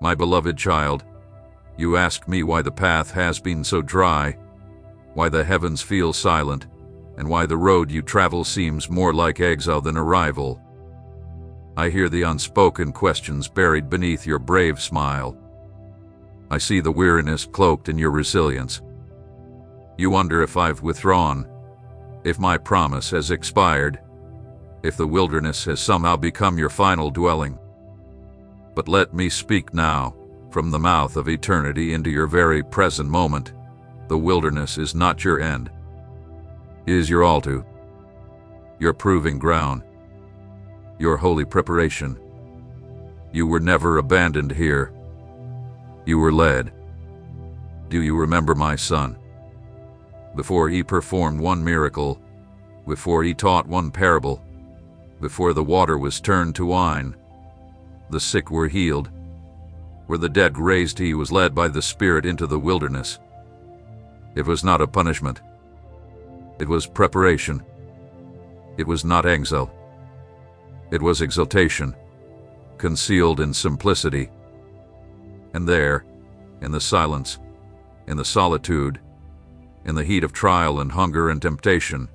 My beloved child, you ask me why the path has been so dry, why the heavens feel silent, and why the road you travel seems more like exile than arrival. I hear the unspoken questions buried beneath your brave smile. I see the weariness cloaked in your resilience. You wonder if I've withdrawn, if my promise has expired, if the wilderness has somehow become your final dwelling. But let me speak now, from the mouth of eternity into your very present moment. The wilderness is not your end. It is your altar, your proving ground, your holy preparation. You were never abandoned here. You were led. Do you remember my son? Before he performed one miracle, before he taught one parable, before the water was turned to wine, the sick were healed, were the dead raised, he was led by the Spirit into the wilderness. It was not a punishment. It was preparation. It was not exile. It was exaltation, concealed in simplicity. And there, in the silence, in the solitude, in the heat of trial and hunger and temptation,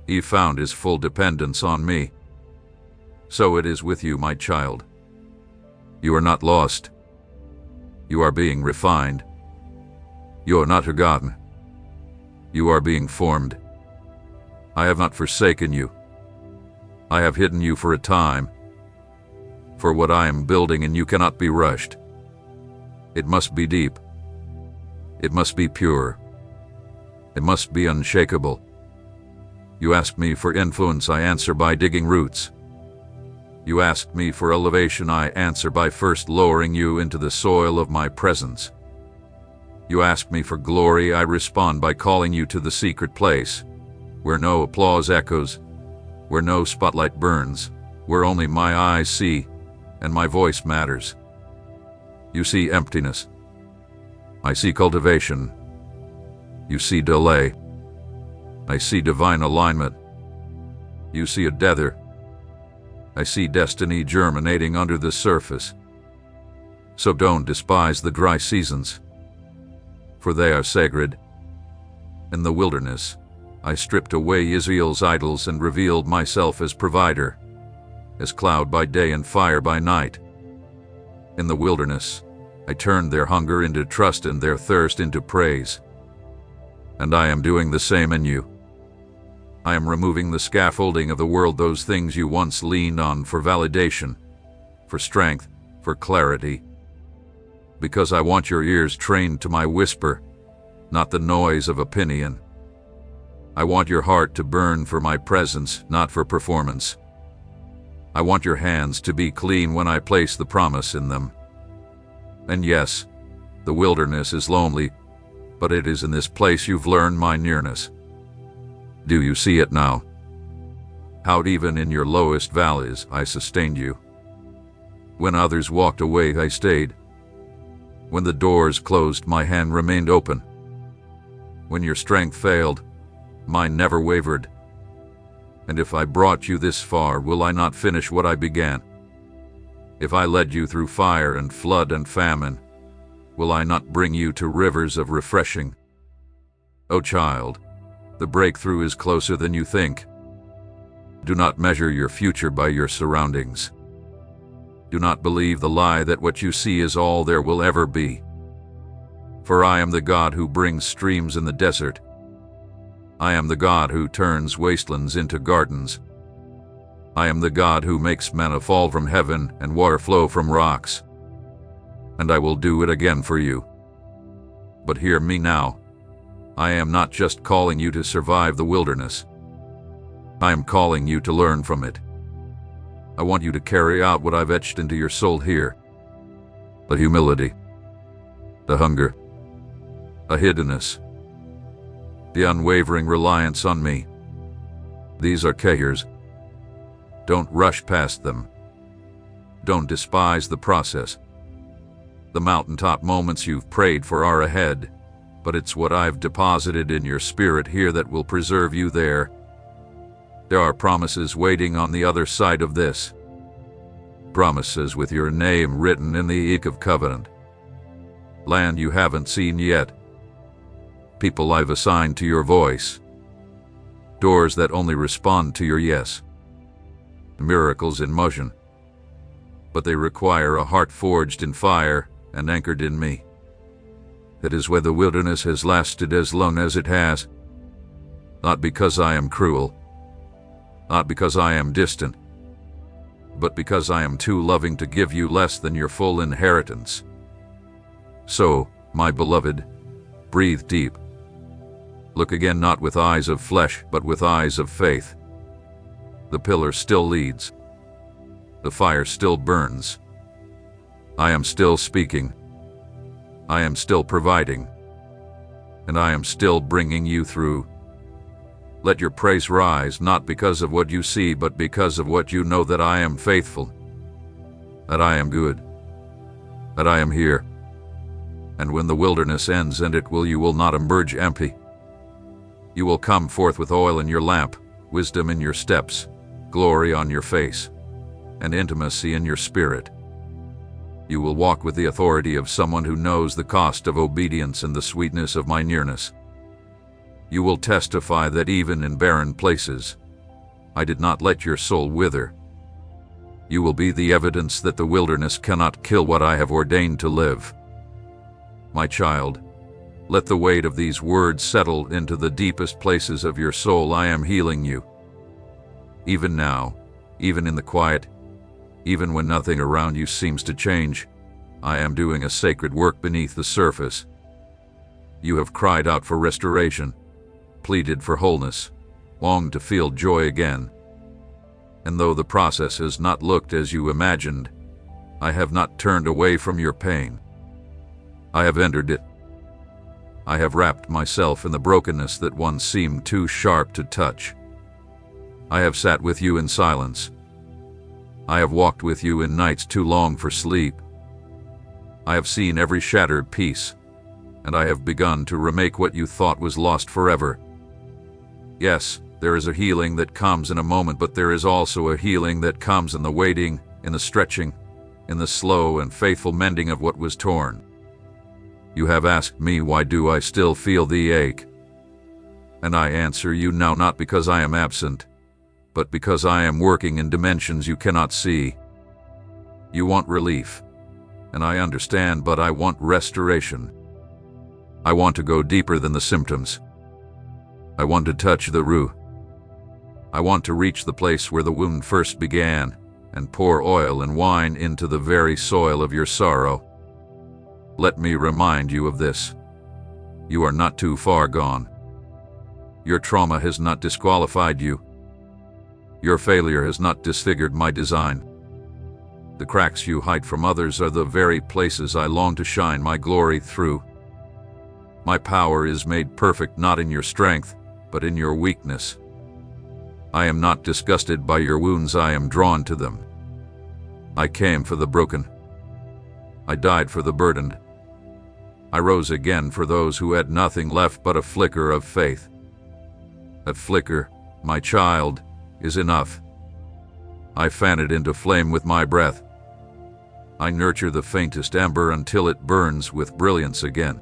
he found his full dependence on me. So it is with you, my child. You are not lost. You are being refined. You are not forgotten. You are being formed. I have not forsaken you. I have hidden you for a time. For what I am building in you cannot be rushed. It must be deep. It must be pure. It must be unshakable. You ask me for influence, I answer by digging roots. You ask me for elevation, I answer by first lowering you into the soil of my presence. You ask me for glory, I respond by calling you to the secret place, where no applause echoes, where no spotlight burns, where only my eyes see and my voice matters. You see emptiness. I see cultivation. You see delay. I see divine alignment. You see a tether. I see destiny germinating under the surface. So don't despise the dry seasons, for they are sacred. In the wilderness, I stripped away Israel's idols and revealed myself as provider, as cloud by day and fire by night. In the wilderness, I turned their hunger into trust and their thirst into praise. And I am doing the same in you. I am removing the scaffolding of the world, those things you once leaned on for validation, for strength, for clarity. Because I want your ears trained to my whisper, not the noise of opinion. I want your heart to burn for my presence, not for performance. I want your hands to be clean when I place the promise in them. And yes, the wilderness is lonely, but it is in this place you've learned my nearness. Do you see it now? How even in your lowest valleys I sustained you. When others walked away, I stayed. When the doors closed, my hand remained open. When your strength failed, mine never wavered. And if I brought you this far, will I not finish what I began? If I led you through fire and flood and famine, will I not bring you to rivers of refreshing? O child, the breakthrough is closer than you think. Do not measure your future by your surroundings. Do not believe the lie that what you see is all there will ever be. For I am the God who brings streams in the desert. I am the God who turns wastelands into gardens. I am the God who makes manna fall from heaven and water flow from rocks. And I will do it again for you. But hear me now. I am not just calling you to survive the wilderness. I am calling you to learn from it. I want you to carry out what I've etched into your soul here. The humility, the hunger, a hiddenness, the unwavering reliance on me. These are cares. Don't rush past them. Don't despise the process. The mountaintop moments you've prayed for are ahead, but it's what I've deposited in your spirit here that will preserve you there. There are promises waiting on the other side of this. promises with your name written in the ink of covenant. Land you haven't seen yet. People I've assigned to your voice. Doors that only respond to your yes. Miracles in motion. But they require a heart forged in fire and anchored in me. That is why the wilderness has lasted as long as it has. Not because I am cruel. Not because I am distant. But because I am too loving to give you less than your full inheritance. So, my beloved, breathe deep. Look again not with eyes of flesh, but with eyes of faith. The pillar still leads. The fire still burns. I am still speaking. I am still providing. And I am still bringing you through. Let your praise rise, not because of what you see, but because of what you know, that I am faithful, that I am good, that I am here. And when the wilderness ends, and it will, you will not emerge empty. You will come forth with oil in your lamp, wisdom in your steps, glory on your face, and intimacy in your spirit. You will walk with the authority of someone who knows the cost of obedience and the sweetness of my nearness. You will testify that even in barren places, I did not let your soul wither. You will be the evidence that the wilderness cannot kill what I have ordained to live. My child, let the weight of these words settle into the deepest places of your soul. I am healing you. Even now, even in the quiet, even when nothing around you seems to change, I am doing a sacred work beneath the surface. You have cried out for restoration, pleaded for wholeness, longed to feel joy again. And though the process has not looked as you imagined, I have not turned away from your pain. I have entered it. I have wrapped myself in the brokenness that once seemed too sharp to touch. I have sat with you in silence. I have walked with you in nights too long for sleep. I have seen every shattered piece, and I have begun to remake what you thought was lost forever. Yes, there is a healing that comes in a moment, but there is also a healing that comes in the waiting, in the stretching, in the slow and faithful mending of what was torn. You have asked me, why do I still feel the ache? And I answer you now, not because I am absent, but because I am working in dimensions you cannot see. You want relief, and I understand, but I want restoration. I want to go deeper than the symptoms. I want to touch the root. I want to reach the place where the wound first began, and pour oil and wine into the very soil of your sorrow. Let me remind you of this. You are not too far gone. Your trauma has not disqualified you. Your failure has not disfigured my design. The cracks you hide from others are the very places I long to shine my glory through. My power is made perfect not in your strength, but in your weakness. I am not disgusted by your wounds, I am drawn to them. I came for the broken. I died for the burdened. I rose again for those who had nothing left but a flicker of faith. That flicker, my child, is enough. I fan it into flame with my breath. I nurture the faintest ember until it burns with brilliance again.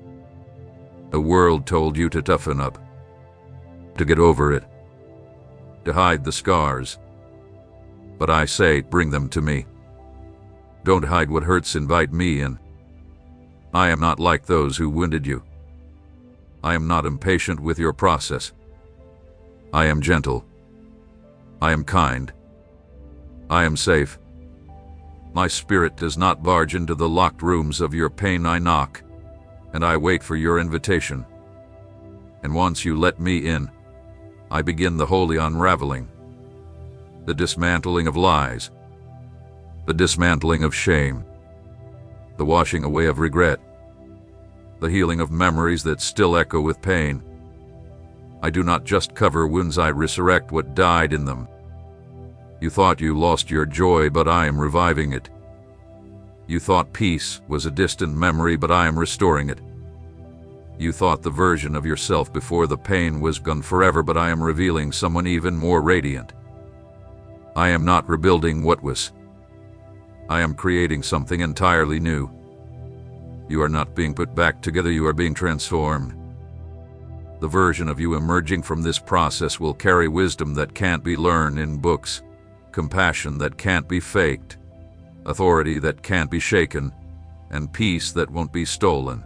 The world told you to toughen up, to get over it, to hide the scars. But I say, bring them to me. Don't hide what hurts, invite me in. I am not like those who wounded you. I am not impatient with your process. I am gentle. I am kind. I am safe. My spirit does not barge into the locked rooms of your pain. I knock, and I wait for your invitation. And once you let me in, I begin the holy unraveling, the dismantling of lies, the dismantling of shame, the washing away of regret, the healing of memories that still echo with pain. I do not just cover wounds, I resurrect what died in them. You thought you lost your joy, but I am reviving it. You thought peace was a distant memory, but I am restoring it. You thought the version of yourself before the pain was gone forever, but I am revealing someone even more radiant. I am not rebuilding what was. I am creating something entirely new. You are not being put back together, you are being transformed. The version of you emerging from this process will carry wisdom that can't be learned in books, compassion that can't be faked, authority that can't be shaken, and peace that won't be stolen.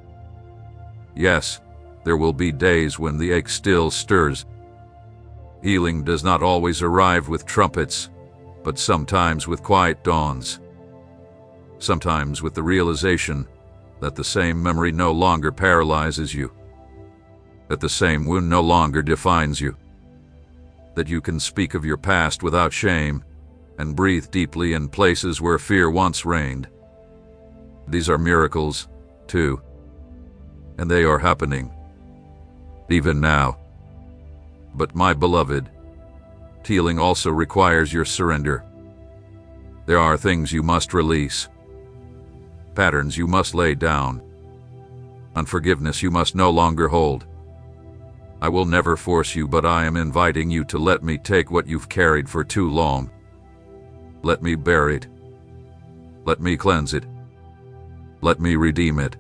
Yes, there will be days when the ache still stirs. Healing does not always arrive with trumpets, but sometimes with quiet dawns. Sometimes with the realization that the same memory no longer paralyzes you, that the same wound no longer defines you, that you can speak of your past without shame and breathe deeply in places where fear once reigned. These are miracles, too, and they are happening, even now. But my beloved, healing also requires your surrender. There are things you must release, patterns you must lay down, unforgiveness you must no longer hold. I will never force you, but I am inviting you to let me take what you've carried for too long. Let me bear it. Let me cleanse it. Let me redeem it.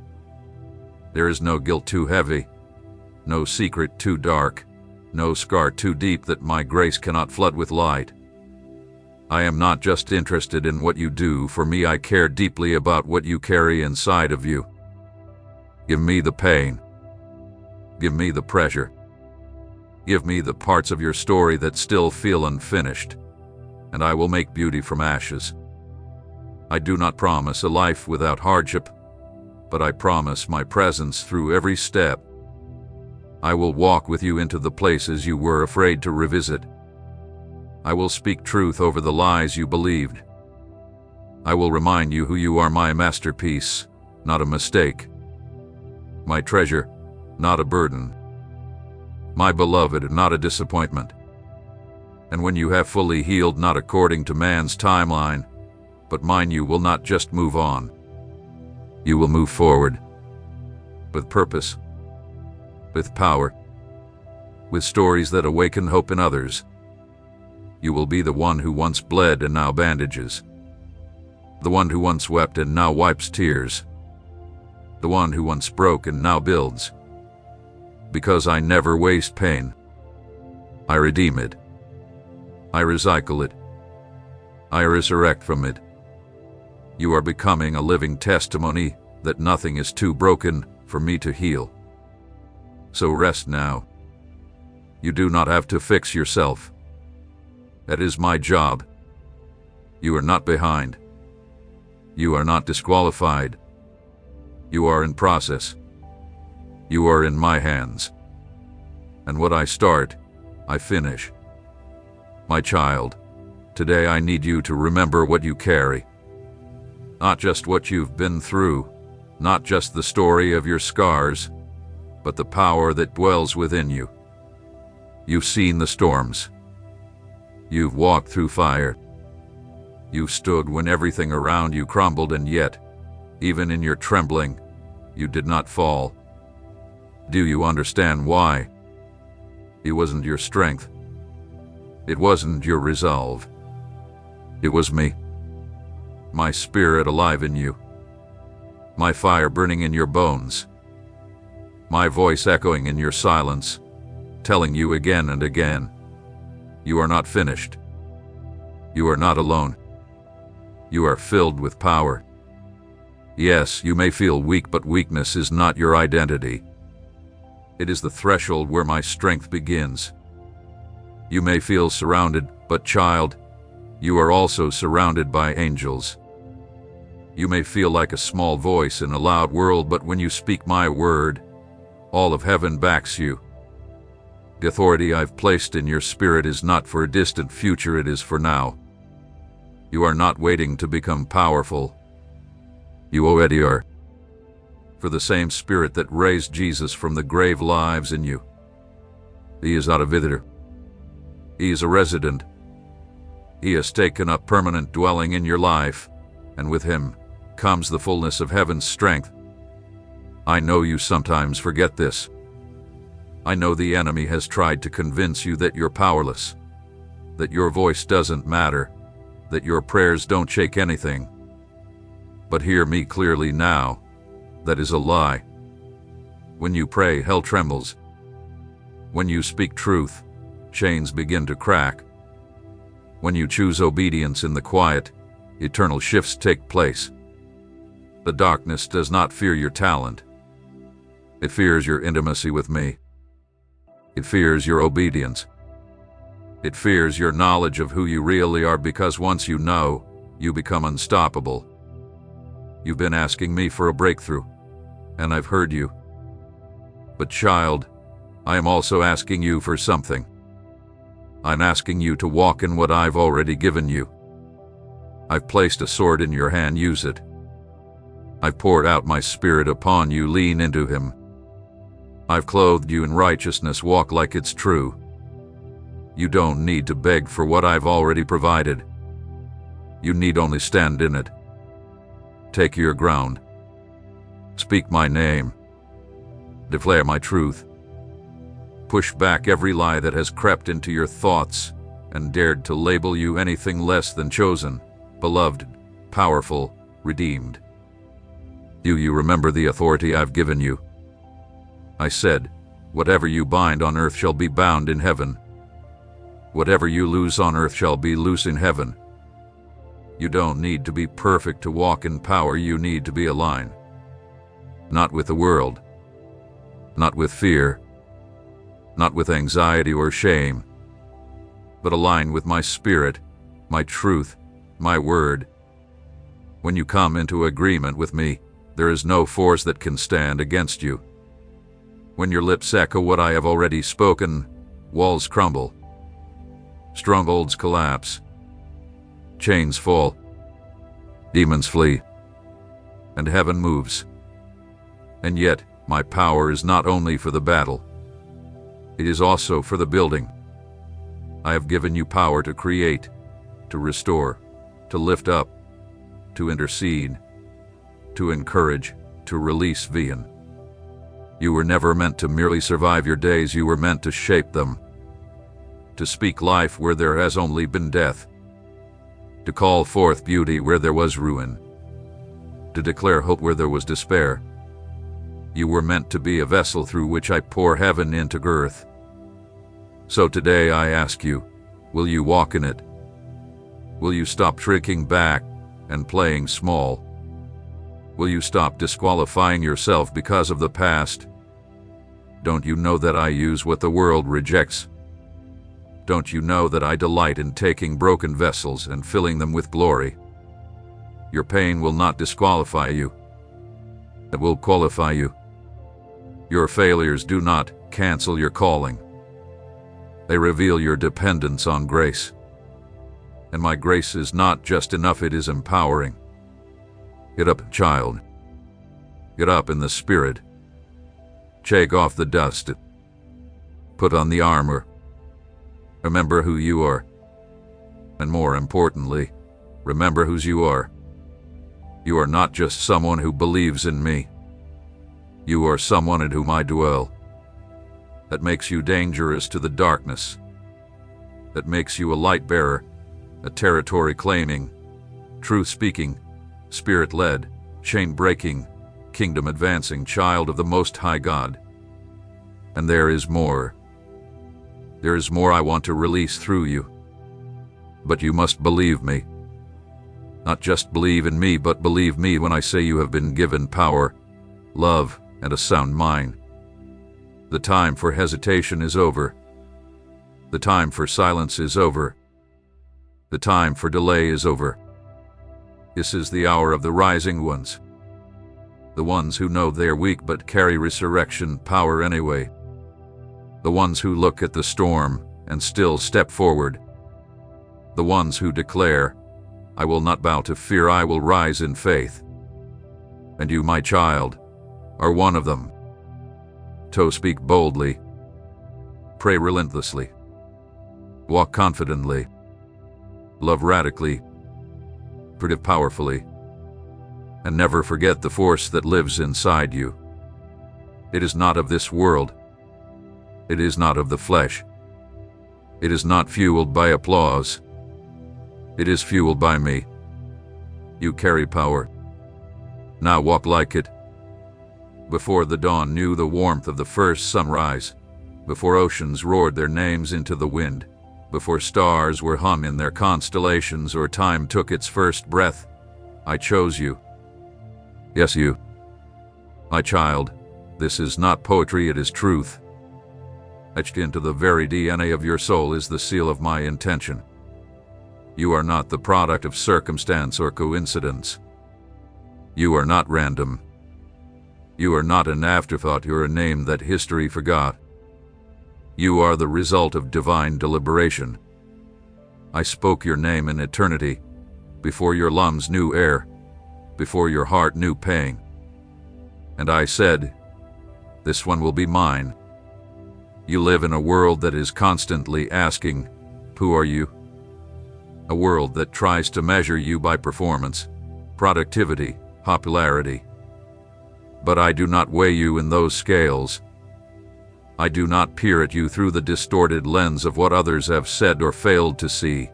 There is no guilt too heavy, no secret too dark, no scar too deep that my grace cannot flood with light. I am not just interested in what you do for me, I care deeply about what you carry inside of you. Give me the pain. Give me the pressure. Give me the parts of your story that still feel unfinished, and I will make beauty from ashes. I do not promise a life without hardship, but I promise my presence through every step. I will walk with you into the places you were afraid to revisit. I will speak truth over the lies you believed. I will remind you who you are, my masterpiece, not a mistake. My treasure, not a burden. My beloved, not a disappointment. And when you have fully healed, not according to man's timeline, but mine, you will not just move on. You will move forward. With purpose. With power. With stories that awaken hope in others. You will be the one who once bled and now bandages. The one who once wept and now wipes tears. The one who once broke and now builds. Because I never waste pain. I redeem it. I recycle it. I resurrect from it. You are becoming a living testimony that nothing is too broken for me to heal. So rest now. You do not have to fix yourself. That is my job. You are not behind. You are not disqualified. You are in process. You are in my hands. And what I start, I finish. My child, today I need you to remember what you carry. Not just what you've been through, not just the story of your scars, but the power that dwells within you. You've seen the storms. You've walked through fire. You stood when everything around you crumbled, and yet, even in your trembling, you did not fall. Do you understand why? It wasn't your strength. It wasn't your resolve. It was me. My spirit alive in you. My fire burning in your bones. My voice echoing in your silence, telling you again and again, you are not finished. You are not alone. You are filled with power. Yes, you may feel weak, but weakness is not your identity. It is the threshold where my strength begins. You may feel surrounded, but child, you are also surrounded by angels. You may feel like a small voice in a loud world, but when you speak my word, all of heaven backs you. The authority I've placed in your spirit is not for a distant future, it is for now. You are not waiting to become powerful. You already are. For the same spirit that raised Jesus from the grave lives in you. He is not a visitor. He is a resident. He has taken up permanent dwelling in your life, and with him comes the fullness of heaven's strength. I know you sometimes forget this. I know the enemy has tried to convince you that you're powerless, that your voice doesn't matter, that your prayers don't shake anything. But hear me clearly now. That is a lie. When you pray, hell trembles. When you speak truth, chains begin to crack. When you choose obedience in the quiet, eternal shifts take place. The darkness does not fear your talent. It fears your intimacy with me. It fears your obedience. It fears your knowledge of who you really are, because once you know, you become unstoppable. You've been asking me for a breakthrough, and I've heard you. But child, I am also asking you for something. I'm asking you to walk in what I've already given you. I've placed a sword in your hand, use it. I've poured out my spirit upon you, lean into him. I've clothed you in righteousness, walk like it's true. You don't need to beg for what I've already provided. You need only stand in it. Take your ground. Speak my name. Declare my truth. Push back every lie that has crept into your thoughts and dared to label you anything less than chosen, beloved, powerful, redeemed. Do you remember the authority I've given you? I said, whatever you bind on earth shall be bound in heaven. Whatever you loose on earth shall be loose in heaven. You don't need to be perfect to walk in power. You need to be aligned. Not with the world. Not with fear. Not with anxiety or shame. But aligned with my spirit, my truth, my word. When you come into agreement with me, there is no force that can stand against you. When your lips echo what I have already spoken, walls crumble. Strongholds collapse. Chains fall. Demons flee. And heaven moves. And yet, my power is not only for the battle. It is also for the building. I have given you power to create, to restore, to lift up, to intercede, to encourage, to release vision. You were never meant to merely survive your days, you were meant to shape them. To speak life where there has only been death. To call forth beauty where there was ruin. To declare hope where there was despair. You were meant to be a vessel through which I pour heaven into earth. So today I ask you, will you walk in it? Will you stop shrinking back and playing small? Will you stop disqualifying yourself because of the past? Don't you know that I use what the world rejects? Don't you know that I delight in taking broken vessels and filling them with glory? Your pain will not disqualify you. It will qualify you. Your failures do not cancel your calling. They reveal your dependence on grace. And my grace is not just enough, it is empowering. Get up, child. Get up in the spirit. Shake off the dust. Put on the armor. Remember who you are. And more importantly, remember whose you are. You are not just someone who believes in me. You are someone in whom I dwell. That makes you dangerous to the darkness. That makes you a light bearer, a territory claiming, truth speaking, spirit led, chain breaking, kingdom advancing child of the Most High God. And there is more. There is more I want to release through you. But you must believe me. Not just believe in me, but believe me when I say you have been given power, love, and a sound mind. The time for hesitation is over. The time for silence is over. The time for delay is over. This is the hour of the rising ones. The ones who know they're weak but carry resurrection power anyway. The ones who look at the storm and still step forward. The ones who declare, I will not bow to fear, I will rise in faith. And you, my child, are one of them. So speak boldly. Pray relentlessly. Walk confidently. Love radically. Forgive powerfully. And never forget the force that lives inside you. It is not of this world. It is not of the flesh. It is not fueled by applause. It is fueled by me. You carry power. Now walk like it. Before the dawn knew the warmth of the first sunrise, before oceans roared their names into the wind, before stars were hung in their constellations or time took its first breath, I chose you. Yes, you. My child, this is not poetry, it is truth. Etched into the very DNA of your soul is the seal of my intention. You are not the product of circumstance or coincidence. You are not random. You are not an afterthought, you're a name that history forgot. You are the result of divine deliberation. I spoke your name in eternity, before your lungs knew air, before your heart knew pain. And I said, this one will be mine. You live in a world that is constantly asking, who are you? A world that tries to measure you by performance, productivity, popularity. But I do not weigh you in those scales. I do not peer at you through the distorted lens of what others have said or failed to see.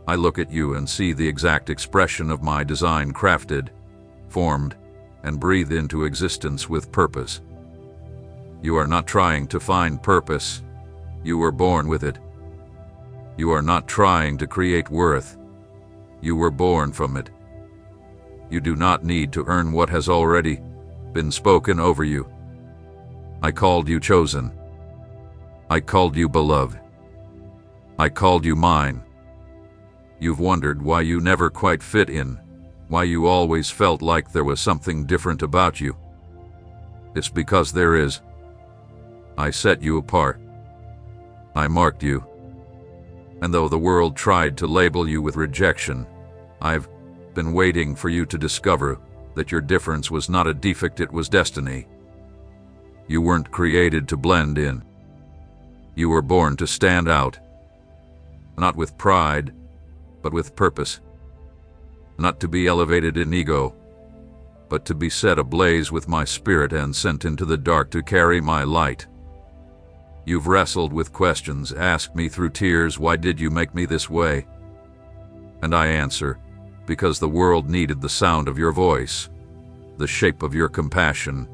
I look at you and see the exact expression of my design, crafted, formed, and breathed into existence with purpose. You are not trying to find purpose. You were born with it. You are not trying to create worth. You were born from it. You do not need to earn what has already been spoken over you. I called you chosen. I called you beloved. I called you mine. You've wondered why you never quite fit in, why you always felt like there was something different about you. It's because there is. I set you apart. I marked you. And though the world tried to label you with rejection, I've been waiting for you to discover that your difference was not a defect, it was destiny. You weren't created to blend in. You were born to stand out. Not with pride, but with purpose. Not to be elevated in ego, but to be set ablaze with my spirit and sent into the dark to carry my light. You've wrestled with questions, asked me through tears, why did you make me this way? And I answer, because the world needed the sound of your voice, the shape of your compassion,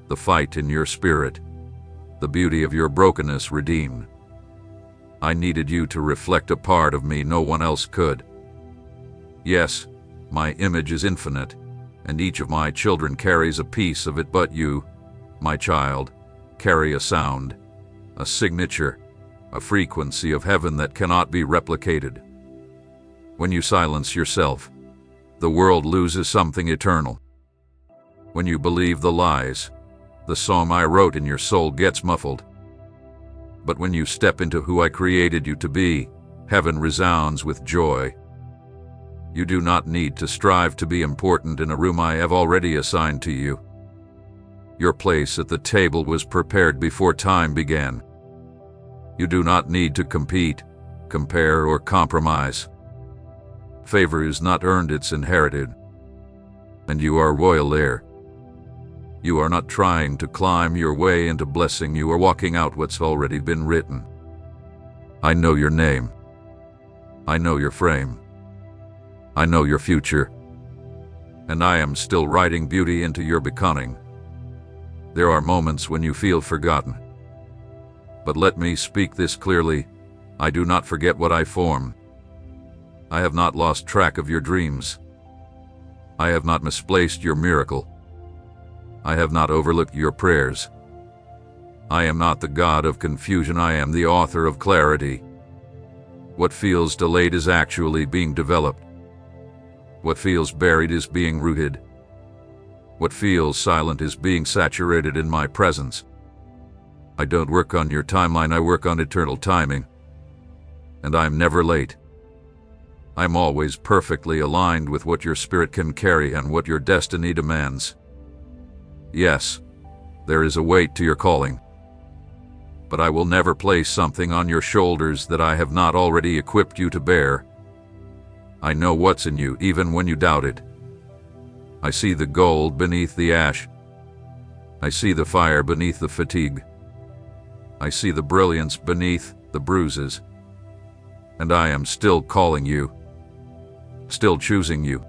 the fight in your spirit, the beauty of your brokenness redeemed. I needed you to reflect a part of me no one else could. Yes, my image is infinite, and each of my children carries a piece of it, but you, my child, carry a sound, a signature, a frequency of heaven that cannot be replicated. When you silence yourself, the world loses something eternal. When you believe the lies, the song I wrote in your soul gets muffled. But when you step into who I created you to be, heaven resounds with joy. You do not need to strive to be important in a room I have already assigned to you. Your place at the table was prepared before time began. You do not need to compete, compare, or compromise. Favor is not earned, it's inherited. And you are royal heir. You are not trying to climb your way into blessing, you are walking out what's already been written. I know your name. I know your frame. I know your future. And I am still writing beauty into your becoming. There are moments when you feel forgotten. But let me speak this clearly, I do not forget what I form. I have not lost track of your dreams. I have not misplaced your miracle. I have not overlooked your prayers. I am not the God of confusion, I am the author of clarity. What feels delayed is actually being developed. What feels buried is being rooted. What feels silent is being saturated in my presence. I don't work on your timeline, I work on eternal timing. And I'm never late. I'm always perfectly aligned with what your spirit can carry and what your destiny demands. Yes, there is a weight to your calling. But I will never place something on your shoulders that I have not already equipped you to bear. I know what's in you even when you doubt it. I see the gold beneath the ash. I see the fire beneath the fatigue. I see the brilliance beneath the bruises. And I am still calling you, still choosing you,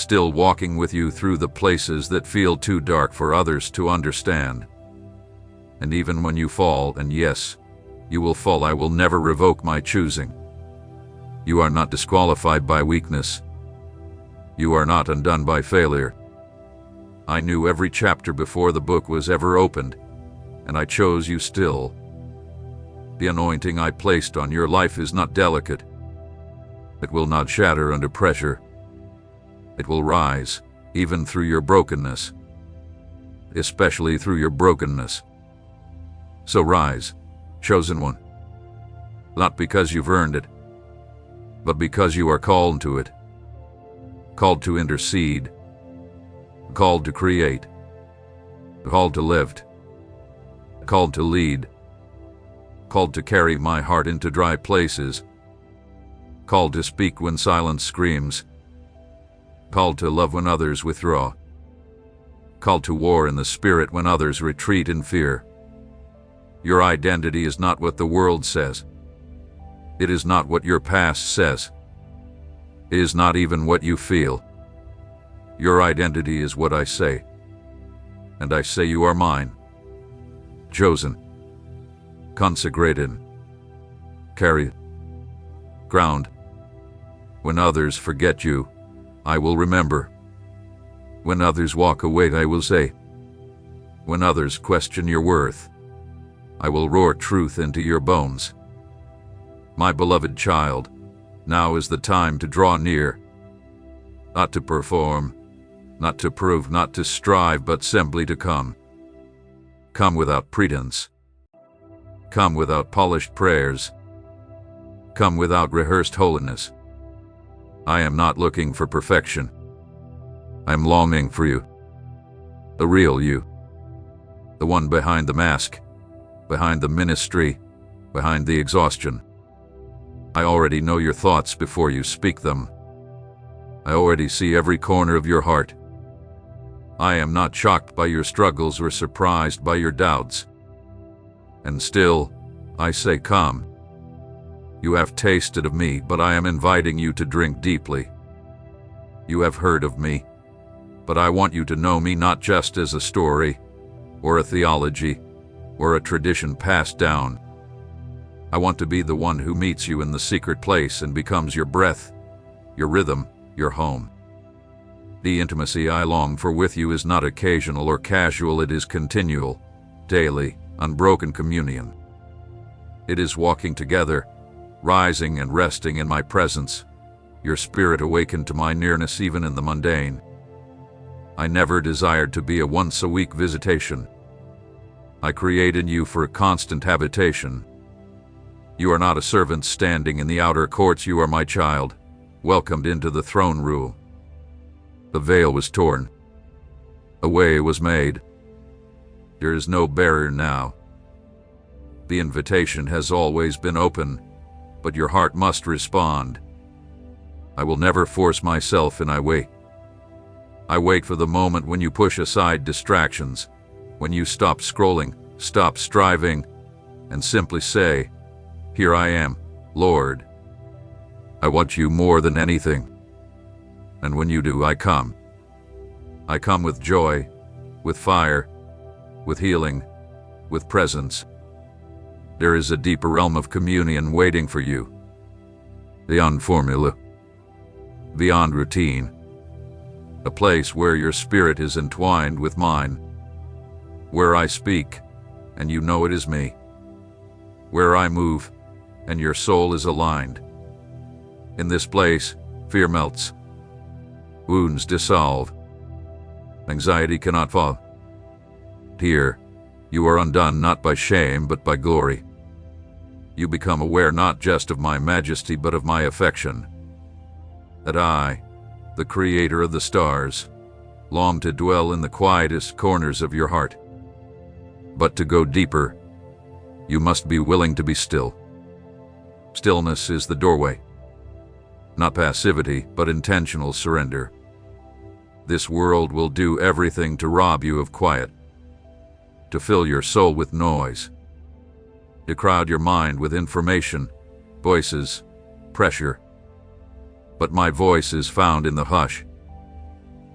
still walking with you through the places that feel too dark for others to understand. And even when you fall, and yes, you will fall, I will never revoke my choosing. You are not disqualified by weakness. You are not undone by failure. I knew every chapter before the book was ever opened, and I chose you still. The anointing I placed on your life is not delicate. It will not shatter under pressure. It will rise, even through your brokenness, especially through your brokenness. So rise, chosen one, not because you've earned it, but because you are called to it, called to intercede, called to create, called to lift, called to lead, called to carry my heart into dry places, called to speak when silence screams, called to love when others withdraw, called to war in the spirit when others retreat in fear. Your identity is not what the world says. It is not what your past says. It is not even what you feel. Your identity is what I say. And I say you are mine. Chosen. Consecrated. Carried. Ground. When others forget you, I will remember. When others walk away, I will say. When others question your worth, I will roar truth into your bones. My beloved child, now is the time to draw near. Not to perform, not to prove, not to strive, but simply to come. Come without pretense. Come without polished prayers. Come without rehearsed holiness. I am not looking for perfection. I am longing for you. The real you. The one behind the mask, behind the ministry, behind the exhaustion. I already know your thoughts before you speak them. I already see every corner of your heart. I am not shocked by your struggles or surprised by your doubts. And still, I say come. You have tasted of me, but I am inviting you to drink deeply. You have heard of me, but I want you to know me not just as a story, or a theology, or a tradition passed down. I want to be the one who meets you in the secret place and becomes your breath, your rhythm, your home. The intimacy I long for with you is not occasional or casual, it is continual, daily, unbroken communion. It is walking together, rising and resting in my presence, your spirit awakened to my nearness even in the mundane. I never desired to be a once-a-week visitation. I created you for a constant habitation. You are not a servant standing in the outer courts, you are my child, welcomed into the throne room. The veil was torn. A way was made. There is no barrier now. The invitation has always been open, but your heart must respond. I will never force myself, and I wait. I wait for the moment when you push aside distractions, when you stop scrolling, stop striving, and simply say, "Here I am, Lord. I want you more than anything." And when you do, I come. I come with joy, with fire, with healing, with presence. There is a deeper realm of communion waiting for you. Beyond formula, beyond routine. A place where your spirit is entwined with mine. Where I speak, and you know it is me. Where I move, and your soul is aligned. In this place, fear melts. Wounds dissolve. Anxiety cannot fall. Here, you are undone not by shame but by glory. You become aware not just of my majesty but of my affection. That I, the creator of the stars, long to dwell in the quietest corners of your heart. But to go deeper, you must be willing to be still. Stillness is the doorway. Not passivity, but intentional surrender. This world will do everything to rob you of quiet, to fill your soul with noise, to crowd your mind with information, voices, pressure. But my voice is found in the hush,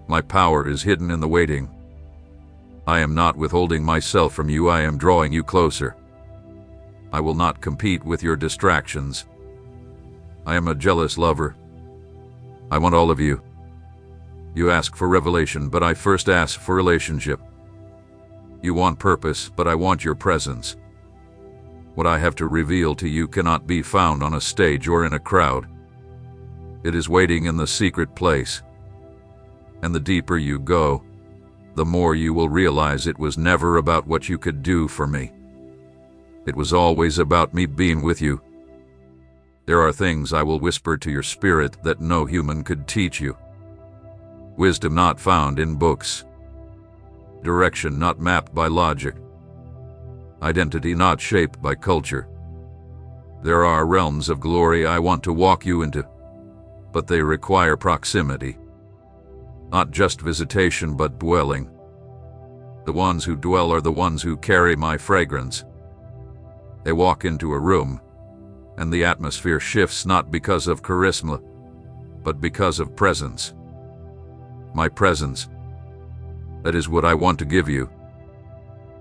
My power is hidden in the waiting. I am not withholding myself from you, I am drawing you closer. I will not compete with your distractions. I am a jealous lover. I want all of you. You ask for revelation, but I first ask for relationship. You want purpose, but I want your presence. What I have to reveal to you cannot be found on a stage or in a crowd. It is waiting in the secret place. And the deeper you go, the more you will realize it was never about what you could do for me. It was always about me being with you. There are things I will whisper to your spirit that no human could teach you. Wisdom not found in books. Direction not mapped by logic. Identity not shaped by culture. There are realms of glory I want to walk you into, but they require proximity. Not just visitation, but dwelling. The ones who dwell are the ones who carry my fragrance. They walk into a room, and the atmosphere shifts not because of charisma, but because of presence. My presence. That is what I want to give you.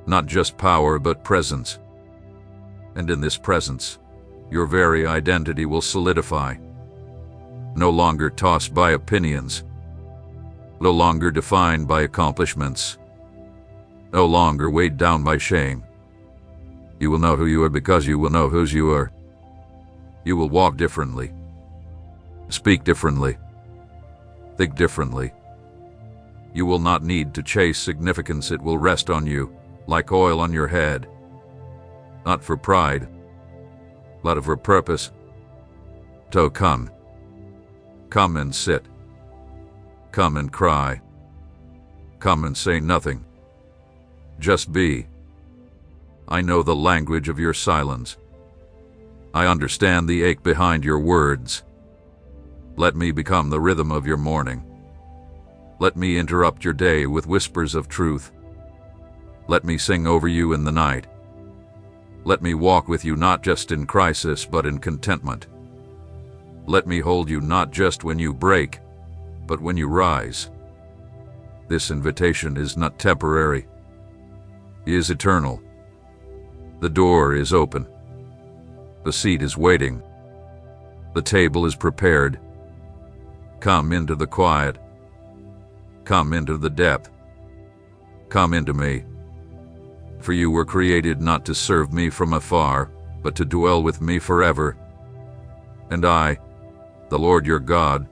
Not just power, but presence. And in this presence, your very identity will solidify. No longer tossed by opinions. No longer defined by accomplishments. No longer weighed down by shame. You will know who you are because you will know whose you are. You will walk differently. Speak differently. Think differently. You will not need to chase significance, it will rest on you, like oil on your head. Not for pride, but for purpose. So come. Come and sit. Come and cry. Come and say nothing. Just be. I know the language of your silence. I understand the ache behind your words. Let me become the rhythm of your morning. Let me interrupt your day with whispers of truth. Let me sing over you in the night. Let me walk with you not just in crisis but in contentment. Let me hold you not just when you break, but when you rise. This invitation is not temporary. It is eternal. The door is open. The seat is waiting. The table is prepared. Come into the quiet. Come into the depth. Come into me. For you were created not to serve me from afar, but to dwell with me forever. And I, the Lord your God,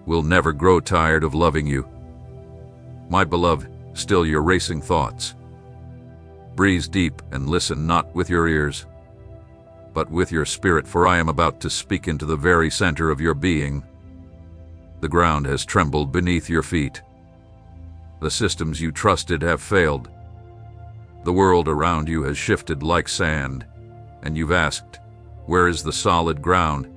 will never grow tired of loving you. My beloved, still your racing thoughts. Breathe deep and listen not with your ears, but with your spirit, for I am about to speak into the very center of your being. The ground has trembled beneath your feet. The systems you trusted have failed. The world around you has shifted like sand, and you've asked, where is the solid ground?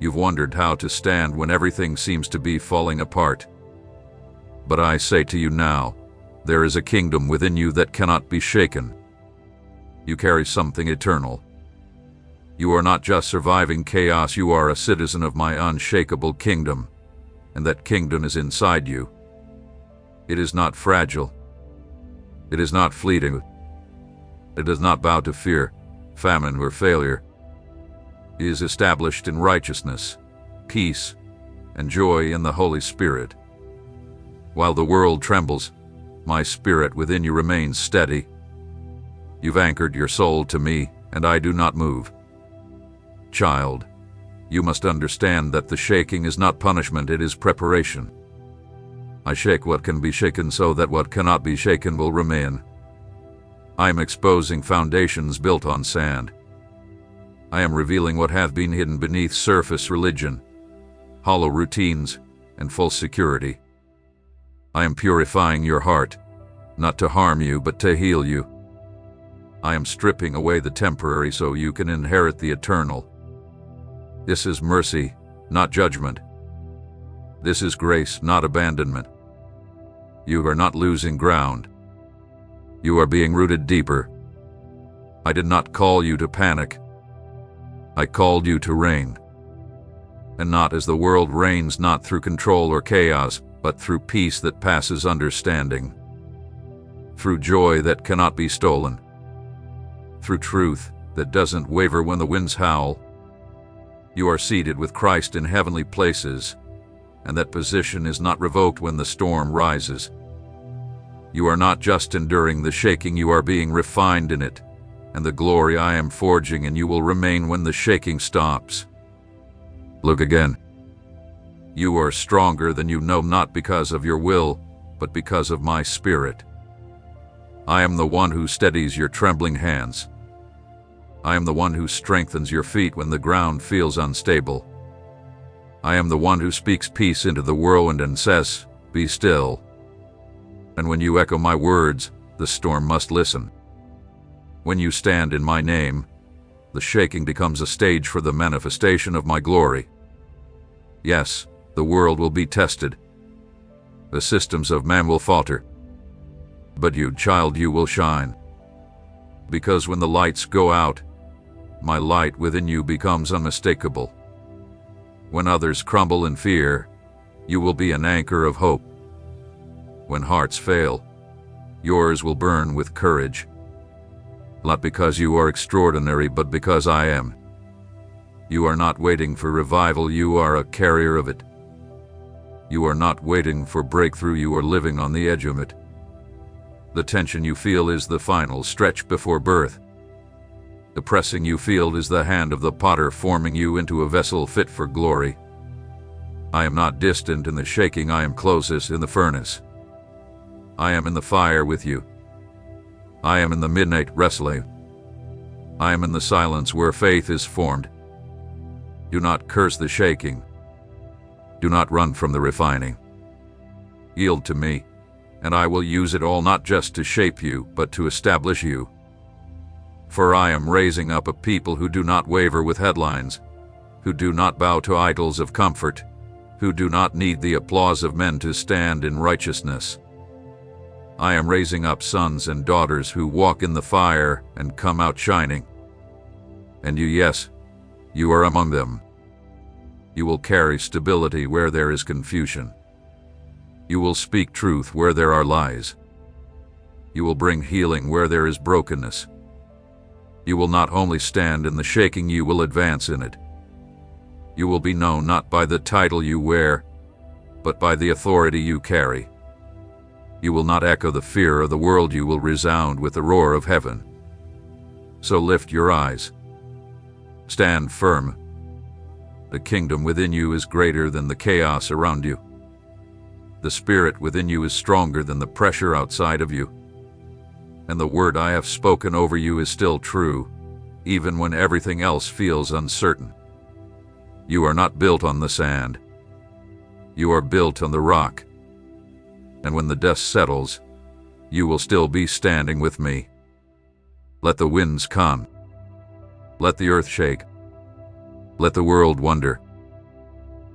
You've wondered how to stand when everything seems to be falling apart. But I say to you now, there is a kingdom within you that cannot be shaken. You carry something eternal. You are not just surviving chaos, you are a citizen of my unshakable kingdom, and that kingdom is inside you. It is not fragile. It is not fleeting. It does not bow to fear, famine, or failure. It is established in righteousness, peace, and joy in the Holy Spirit. While the world trembles, my spirit within you remains steady. You've anchored your soul to me, and I do not move. Child, you must understand that the shaking is not punishment, it is preparation. I shake what can be shaken so that what cannot be shaken will remain. I am exposing foundations built on sand. I am revealing what hath been hidden beneath surface religion, hollow routines, and false security. I am purifying your heart, not to harm you but to heal you. I am stripping away the temporary so you can inherit the eternal. This is mercy, not judgment. This is grace, not abandonment. You are not losing ground. You are being rooted deeper. I did not call you to panic. I called you to reign. And not as the world reigns, not through control or chaos, but through peace that passes understanding, through joy that cannot be stolen, through truth that doesn't waver when the winds howl. You are seated with Christ in heavenly places, and that position is not revoked when the storm rises. You are not just enduring the shaking, you are being refined in it, and the glory I am forging in you will remain when the shaking stops. Look again. You are stronger than you know, not because of your will, but because of my Spirit. I am the one who steadies your trembling hands. I am the one who strengthens your feet when the ground feels unstable. I am the one who speaks peace into the whirlwind and says, "Be still." And when you echo my words, the storm must listen. When you stand in my name, the shaking becomes a stage for the manifestation of my glory. Yes, the world will be tested. The systems of man will falter. But you, child, you will shine. Because when the lights go out, my light within you becomes unmistakable. When others crumble in fear, you will be an anchor of hope. When hearts fail, yours will burn with courage. Not because you are extraordinary, but because I am. You are not waiting for revival, you are a carrier of it. You are not waiting for breakthrough, you are living on the edge of it. The tension you feel is the final stretch before birth. The pressing you feel is the hand of the potter forming you into a vessel fit for glory. I am not distant in the shaking, I am closest in the furnace. I am in the fire with you. I am in the midnight wrestling. I am in the silence where faith is formed. Do not curse the shaking. Do not run from the refining. Yield to me, and I will use it all, not just to shape you, but to establish you. For I am raising up a people who do not waver with headlines, who do not bow to idols of comfort, who do not need the applause of men to stand in righteousness. I am raising up sons and daughters who walk in the fire and come out shining. And you, yes, you are among them. You will carry stability where there is confusion. You will speak truth where there are lies. You will bring healing where there is brokenness. You will not only stand in the shaking, you will advance in it. You will be known not by the title you wear, but by the authority you carry. You will not echo the fear of the world, you will resound with the roar of heaven. So lift your eyes. Stand firm. The kingdom within you is greater than the chaos around you. The spirit within you is stronger than the pressure outside of you. And the word I have spoken over you is still true, even when everything else feels uncertain. You are not built on the sand. You are built on the rock. And when the dust settles, you will still be standing with me. Let the winds come. Let the earth shake. Let the world wonder.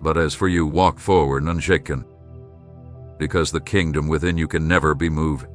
But as for you, walk forward unshaken, because the kingdom within you can never be moved.